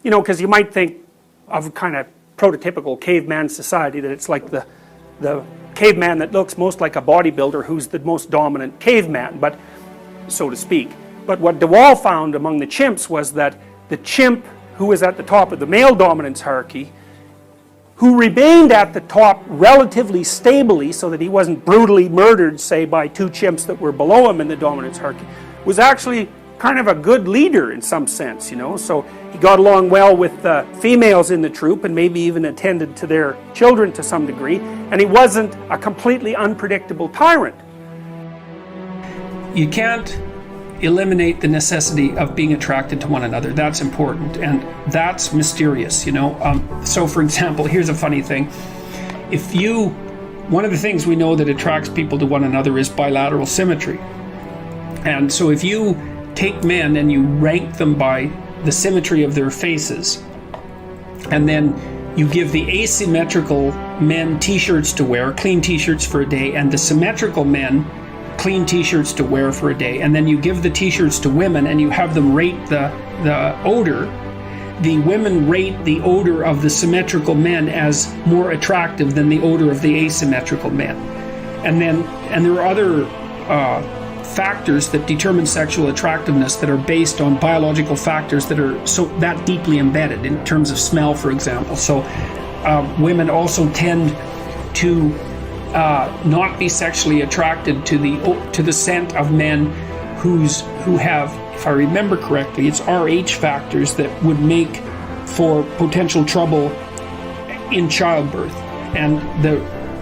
You know, because you might think of kind of prototypical caveman society, that it's like the caveman that looks most like a bodybuilder who's the most dominant caveman, but so to speak. But what DeWall found among the chimps was that the chimp who was at the top of the male dominance hierarchy, who remained at the top relatively stably so that he wasn't brutally murdered, say, by two chimps that were below him in the dominance hierarchy, was actually kind of a good leader in some sense, you know. So he got along well with the females in the troop and maybe even attended to their children to some degree, and he wasn't a completely unpredictable tyrant. You can't eliminate the necessity of being attracted to one another. That's important, and that's mysterious, you know. So for example, here's a funny thing. One of the things we know that attracts people to one another is bilateral symmetry. And so if you take men and you rank them by the symmetry of their faces, and then you give the asymmetrical men t-shirts to wear, clean t-shirts for a day, and the symmetrical men clean t-shirts to wear for a day, and then you give the t-shirts to women and you have them rate the odor, the women rate the odor of the symmetrical men as more attractive than the odor of the asymmetrical men. And there are other factors that determine sexual attractiveness that are based on biological factors that are that deeply embedded, in terms of smell, for example. So women also tend to not be sexually attracted to the scent of men who have, if I remember correctly, it's RH factors that would make for potential trouble in childbirth. And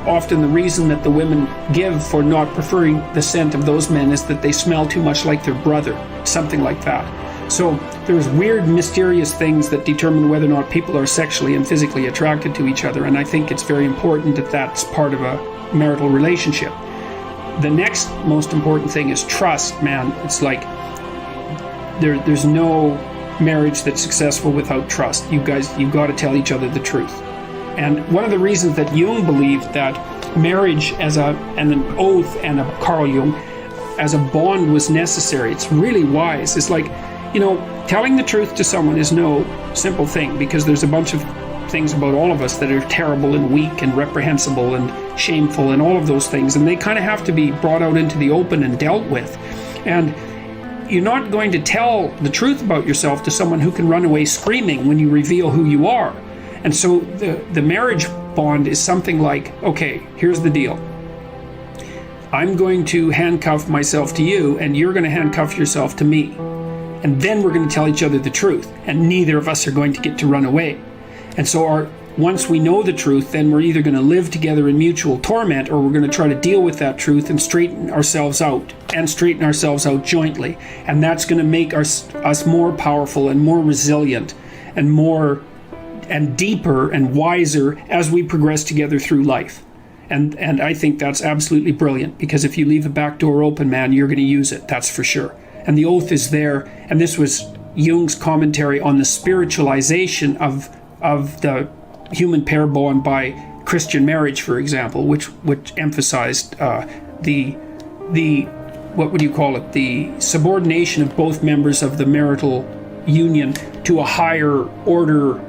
often the reason that the women give for not preferring the scent of those men is that they smell too much like their brother, something like that. So there's weird, mysterious things that determine whether or not people are sexually and physically attracted to each other, and I think it's very important that that's part of a marital relationship. The next most important thing is trust, man. It's like there's no marriage that's successful without trust. You've got to tell each other the truth. And one of the reasons that Jung believed that marriage and an oath, and Carl Jung, as a bond was necessary, it's really wise. It's like, you know, telling the truth to someone is no simple thing, because there's a bunch of things about all of us that are terrible and weak and reprehensible and shameful and all of those things, and they kind of have to be brought out into the open and dealt with. And you're not going to tell the truth about yourself to someone who can run away screaming when you reveal who you are. And so the marriage bond is something like, okay, here's the deal. I'm going to handcuff myself to you, and you're going to handcuff yourself to me. And then we're going to tell each other the truth, and neither of us are going to get to run away. And so once we know the truth, then we're either going to live together in mutual torment, or we're going to try to deal with that truth and straighten ourselves out jointly. And that's going to make us more powerful and more resilient and deeper and wiser as we progress together through life. And I think that's absolutely brilliant, because if you leave a back door open, man, you're going to use it, that's for sure. And the oath is there, and this was Jung's commentary on the spiritualization of the human pair bond by Christian marriage, for example, which emphasized the what would you call it, the subordination of both members of the marital union to a higher order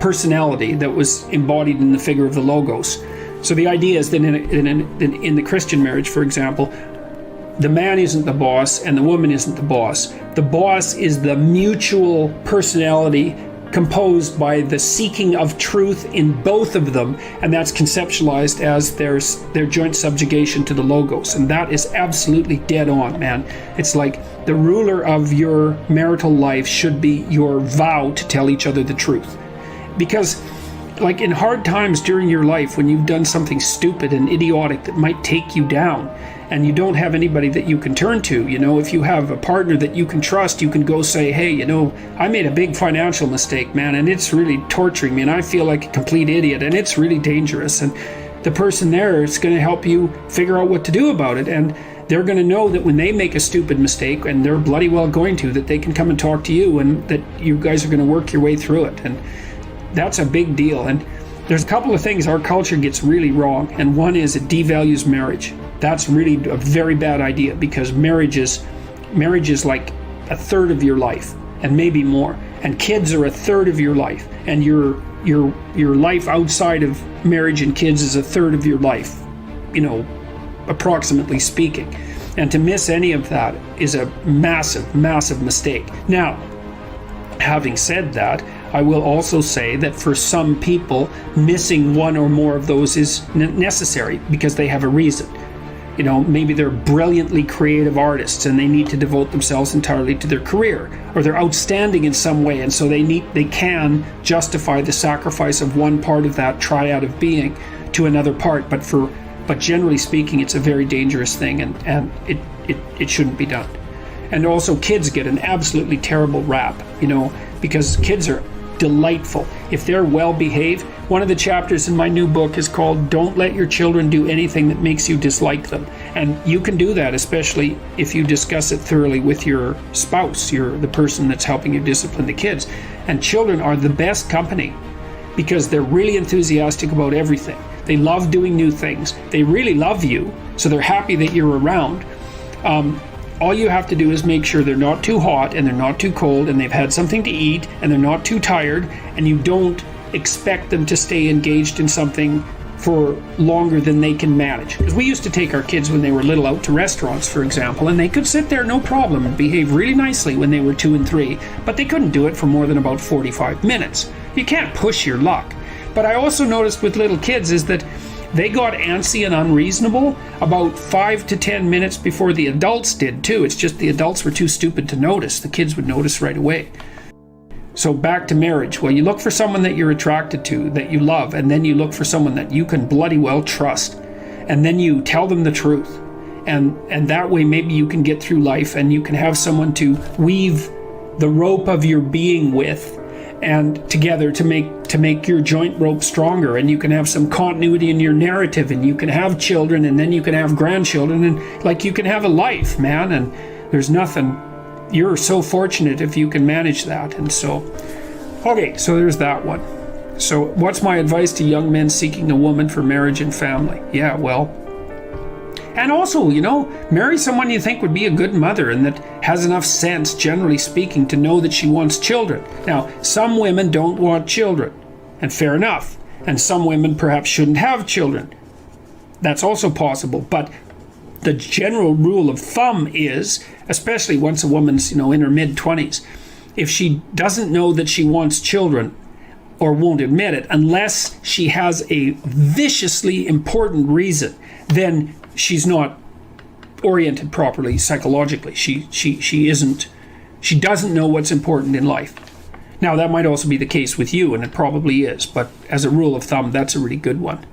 personality that was embodied in the figure of the Logos. So the idea is that in the Christian marriage, for example, the man isn't the boss and the woman isn't the boss. The boss is the mutual personality composed by the seeking of truth in both of them, and that's conceptualized as their joint subjugation to the Logos. And that is absolutely dead on, man. It's like the ruler of your marital life should be your vow to tell each other the truth. Because like in hard times during your life, when you've done something stupid and idiotic that might take you down, and you don't have anybody that you can turn to, you know, if you have a partner that you can trust, you can go say, hey, you know, I made a big financial mistake, man, and it's really torturing me, and I feel like a complete idiot, and it's really dangerous. And the person there is going to help you figure out what to do about it. And they're going to know that when they make a stupid mistake, and they're bloody well going to, that they can come and talk to you, and that you guys are going to work your way through it. And that's a big deal. And there's a couple of things our culture gets really wrong, and one is it devalues marriage. That's really a very bad idea, because marriage is like a third of your life, and maybe more. And kids are a third of your life, and your life outside of marriage and kids is a third of your life, approximately speaking. And to miss any of that is a massive, massive mistake. Now, having said that, I will also say that for some people, missing one or more of those is necessary because they have a reason. Maybe they're brilliantly creative artists and they need to devote themselves entirely to their career, or they're outstanding in some way, and so they can justify the sacrifice of one part of that triad of being to another part. But generally speaking, it's a very dangerous thing, and it shouldn't be done. And also, kids get an absolutely terrible rap, because kids are delightful if they're well behaved. One of the chapters in my new book is called "Don't Let Your Children Do Anything That Makes You Dislike Them." And you can do that, especially if you discuss it thoroughly with your spouse, the person that's helping you discipline the kids. And children are the best company because they're really enthusiastic about everything. They love doing new things. They really love you, so they're happy that you're around. All you have to do is make sure they're not too hot and they're not too cold and they've had something to eat and they're not too tired, and you don't expect them to stay engaged in something for longer than they can manage. Because we used to take our kids when they were little out to restaurants, for example, and they could sit there no problem and behave really nicely when they were 2 and 3, but they couldn't do it for more than about 45 minutes. You can't push your luck. But I also noticed with little kids is that they got antsy and unreasonable about 5 to 10 minutes before the adults did too. It's just the adults were too stupid to notice. The kids would notice right away. So back to marriage. Well, you look for someone that you're attracted to, that you love, and then you look for someone that you can bloody well trust. And then you tell them the truth. And that way maybe you can get through life and you can have someone to weave the rope of your being with and together to make your joint rope stronger, and you can have some continuity in your narrative, and you can have children, and then you can have grandchildren, and you can have a life, man. And there's nothing, you're so fortunate if you can manage that. And so there's that one. So what's my advice to young men seeking a woman for marriage and family? Yeah, well, and also, marry someone you think would be a good mother and that has enough sense, generally speaking, to know that she wants children. Now, some women don't want children, and fair enough. And some women perhaps shouldn't have children. That's also possible. But the general rule of thumb is, especially once a woman's, in her mid-20s, if she doesn't know that she wants children or won't admit it, unless she has a viciously important reason, then she's not oriented properly psychologically. She doesn't know what's important in life. Now, that might also be the case with you, and it probably is, but as a rule of thumb, that's a really good one.